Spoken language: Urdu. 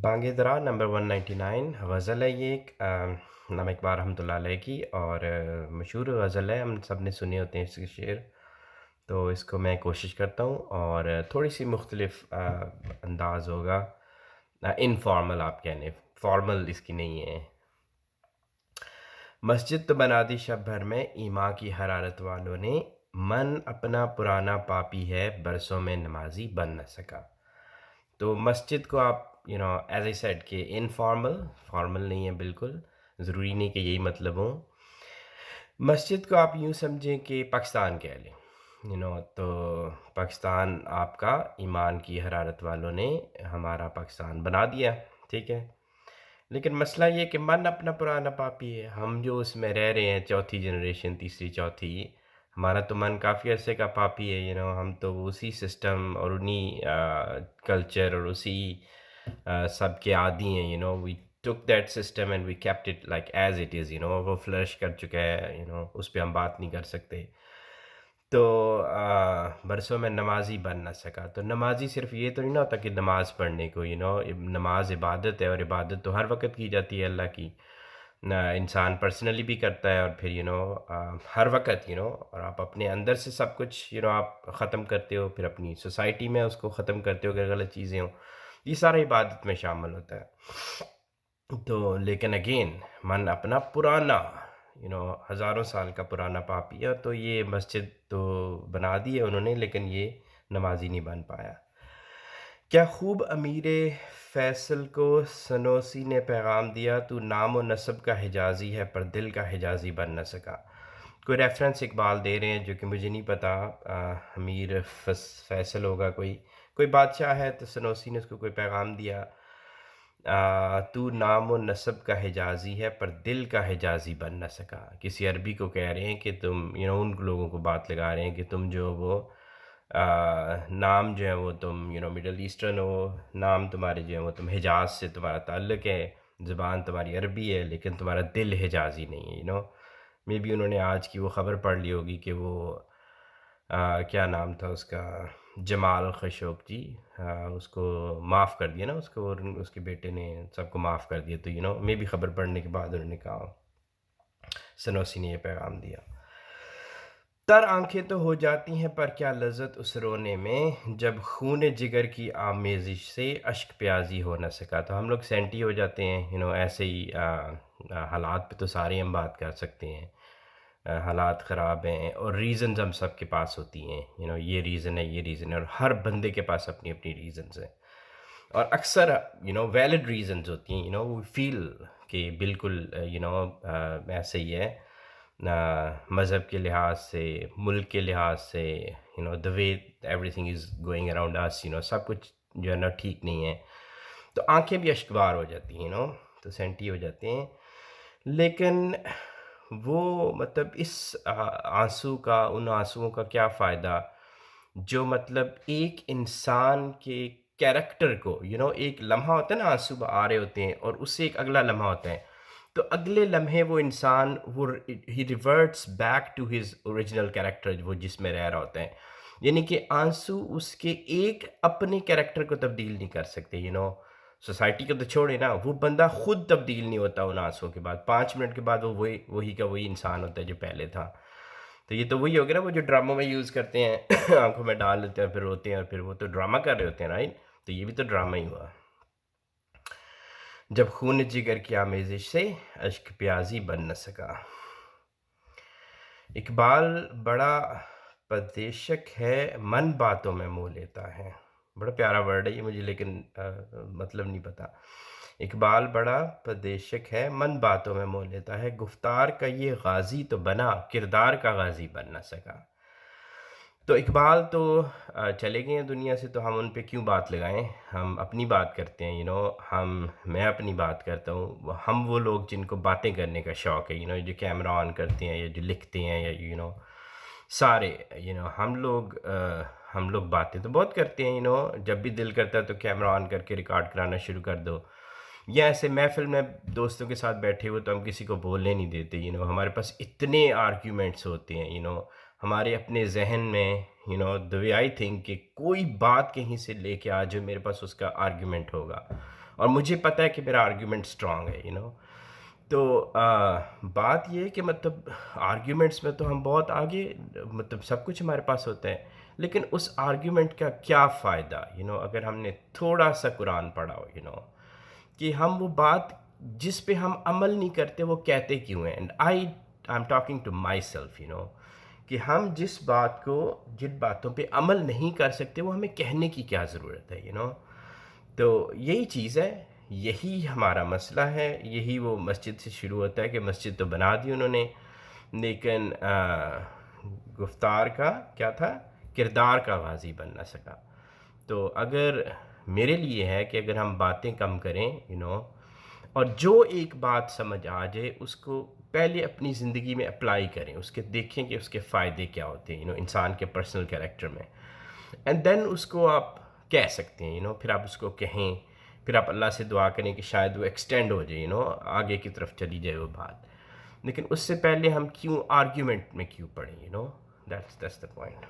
بانگ درا نمبر 199 غزل ہے یہ ایک علامہ اقبال رحمۃ اللہ علیہ کی، اور مشہور غزل ہے، ہم سب نے سنے ہوتے ہیں اس کے شعر. تو اس کو میں کوشش کرتا ہوں، اور تھوڑی سی مختلف انداز ہوگا، انفارمل آپ کہنے، فارمل اس کی نہیں ہے. مسجد تو بنا دی شب بھر میں ایمان کی حرارت والوں نے، من اپنا پرانا پاپی ہے برسوں میں نمازی بن نہ سکا. تو مسجد کو آپ ایز اے سیڈ کہ انفارمل، فارمل نہیں ہے بالکل، ضروری نہیں کہ یہی مطلب ہو. مسجد کو آپ یوں سمجھیں کہ پاکستان کہہ لیں، تو پاکستان آپ کا ایمان کی حرارت والوں نے ہمارا پاکستان بنا دیا، ٹھیک ہے. لیکن مسئلہ یہ کہ من اپنا پرانا پاپی ہے، ہم جو اس میں رہ رہے ہیں، چوتھی جنریشن، تیسری چوتھی، ہمارا تو من کافی عرصے کا پاپی ہے. ہم تو اسی سسٹم اور انہی کلچر اور اسی سب کے عادی ہیں. We took that system and we kept it like as it is. وہ فلرش کر چکا ہے، اس پہ ہم بات نہیں کر سکتے. تو برسوں میں نمازی بن نہ سکا. تو نمازی صرف یہ تو نہیں نہ ہوتا کہ نماز پڑھنے کو، نماز عبادت ہے، اور عبادت تو ہر وقت کی جاتی ہے اللہ کی. انسان پرسنلی بھی کرتا ہے، اور پھر ہر وقت اور آپ اپنے اندر سے سب کچھ آپ ختم کرتے ہو، پھر اپنی سوسائٹی میں اس کو ختم کرتے ہو اگر غلط چیزیں ہوں. یہ سارا عبادت میں شامل ہوتا ہے. تو لیکن اگین من اپنا پرانا ہزاروں سال کا پرانا پاپی ہے. تو یہ مسجد تو بنا دی ہے انہوں نے، لیکن یہ نمازی نہیں بن پایا. کیا خوب امیر فیصل کو سنوسی نے پیغام دیا، تو نام و نسب کا حجازی ہے پر دل کا حجازی بن نہ سکا. کوئی ریفرنس اقبال دے رہے ہیں جو کہ مجھے نہیں پتا. امیر فیصل ہوگا، کوئی بادشاہ ہے، تو سنوسی نے اس کو کوئی پیغام دیا، تو نام و نسب کا حجازی ہے پر دل کا حجازی بن نہ سکا. کسی عربی کو کہہ رہے ہیں کہ تم ان لوگوں کو بات لگا رہے ہیں کہ تم جو وہ نام جو ہے وہ تم مڈل ایسٹرن ہو، نام تمہارے جو ہے وہ تم حجاز سے تمہارا تعلق ہے، زبان تمہاری عربی ہے، لیکن تمہارا دل حجازی نہیں ہے. مے بی انہوں نے آج کی وہ خبر پڑھ لی ہوگی کہ وہ کیا نام تھا اس کا، جمال خشوگ جی، اس کو معاف کر دیا نا، اس کو اور اس کے بیٹے نے سب کو معاف کر دیا. تو مے بی خبر پڑھنے کے بعد انہوں نے کہا، سنوسی نے یہ پیغام دیا. تر آنکھیں تو ہو جاتی ہیں پر کیا لذت اس رونے میں، جب خون جگر کی آمیزش سے اشک پیازی ہو نہ سکا. تو ہم لوگ سینٹی ہو جاتے ہیں ایسے ہی. حالات پہ تو سارے ہم بات کر سکتے ہیں. حالات خراب ہیں اور ریزنز ہم سب کے پاس ہوتی ہیں، یہ ریزن ہے، یہ ریزن ہے، اور ہر بندے کے پاس اپنی اپنی ریزنز ہیں، اور اکثر ویلڈ ریزنز ہوتی ہیں. وی فیل کہ بالکل ایسے ہی ہے، مذہب کے لحاظ سے، ملک کے لحاظ سے، the way everything is going around us, سب کچھ جو ہے نا ٹھیک نہیں ہے. تو آنکھیں بھی اشکبار ہو جاتی ہیں، تو سینٹی ہو جاتے ہیں. لیکن وہ مطلب اس آنسو کا، ان آنسوؤں کا کیا فائدہ جو مطلب ایک انسان کے کیریکٹر کو ایک لمحہ ہوتا ہے نا، آنسو آ رہے ہوتے ہیں اور اس سے ایک اگلا لمحہ ہوتا ہے، تو اگلے لمحے وہ انسان ہی reverts back to his original character, وہ جس میں رہ رہا ہوتا ہے. یعنی کہ آنسو اس کے ایک اپنے کیریکٹر کو تبدیل نہیں کر سکتے. سوسائٹی کو تو چھوڑے نا، وہ بندہ خود تبدیل نہیں ہوتا ان آنسوں کے بعد. 5 منٹ کے بعد وہ وہی کا وہی انسان ہوتا ہے جو پہلے تھا. تو یہ تو وہی ہو گیا نا، وہ جو ڈراموں میں یوز کرتے ہیں، آنکھوں میں ڈال لیتے ہیں پھر روتے ہیں، اور پھر وہ تو ڈرامہ کر رہے ہوتے ہیں، رائٹ. تو یہ بھی تو ڈرامہ ہی ہوا. جب خون جگر کی آمیزش سے اشک پیازی بن نہ سکا. اقبال بڑا پدیشک ہے، من باتوں میں مو لیتا ہے. بڑا پیارا ورڈ ہے یہ مجھے، لیکن مطلب نہیں پتا. اقبال بڑا پدیشک ہے، من باتوں میں مو لیتا ہے، گفتار کا یہ غازی تو بنا، کردار کا غازی بن نہ سکا. تو اقبال تو چلے گئے ہیں دنیا سے، تو ہم ان پہ کیوں بات لگائیں، ہم اپنی بات کرتے ہیں. میں اپنی بات کرتا ہوں. ہم وہ لوگ جن کو باتیں کرنے کا شوق ہے، جو کیمرہ آن کرتے ہیں، یا جو لکھتے ہیں، یا سارے ہم لوگ باتیں تو بہت کرتے ہیں. جب بھی دل کرتا ہے تو کیمرہ آن کر کے ریکارڈ کرانا شروع کر دو، یا ایسے محفل میں دوستوں کے ساتھ بیٹھے ہوئے تو ہم کسی کو بولنے نہیں دیتے. ہمارے پاس اتنے آرگیومنٹس ہوتے ہیں، ہمارے اپنے ذہن میں، the way I think کہ کوئی بات کہیں سے لے کے آ جائے، میرے پاس اس کا آرگیومنٹ ہوگا. اور مجھے پتہ ہے کہ میرا آرگیومنٹ اسٹرانگ ہے تو بات یہ ہے کہ مطلب آرگیومنٹس میں تو ہم بہت آگے، مطلب سب کچھ ہمارے پاس ہوتا ہے، لیکن اس آرگیومنٹ کا کیا فائدہ اگر ہم نے تھوڑا سا قرآن پڑھا ہو کہ ہم وہ بات جس پہ ہم عمل نہیں کرتے وہ کہتے کیوں ہیں. And I am talking to myself کہ ہم جس بات کو، جن باتوں پہ عمل نہیں کر سکتے وہ ہمیں کہنے کی کیا ضرورت ہے تو یہی چیز ہے، یہی ہمارا مسئلہ ہے. یہی وہ مسجد سے شروع ہوتا ہے کہ مسجد تو بنا دی انہوں نے، لیکن گفتار کا کیا تھا، کردار کا غازی بن نہ سکا. تو اگر میرے لیے ہے کہ اگر ہم باتیں کم کریں اور جو ایک بات سمجھ آ جائے اس کو پہلے اپنی زندگی میں اپلائی کریں، اس کے دیکھیں کہ اس کے فائدے کیا ہوتے ہیں انسان کے پرسنل کیریکٹر میں، اینڈ دین اس کو آپ کہہ سکتے ہیں پھر آپ اس کو کہیں، پھر آپ اللہ سے دعا کریں کہ شاید وہ ایکسٹینڈ ہو جائے آگے کی طرف چلی جائے وہ بات. لیکن اس سے پہلے ہم کیوں آرگیومنٹ میں کیوں پڑھیں دیٹس دا پوائنٹ.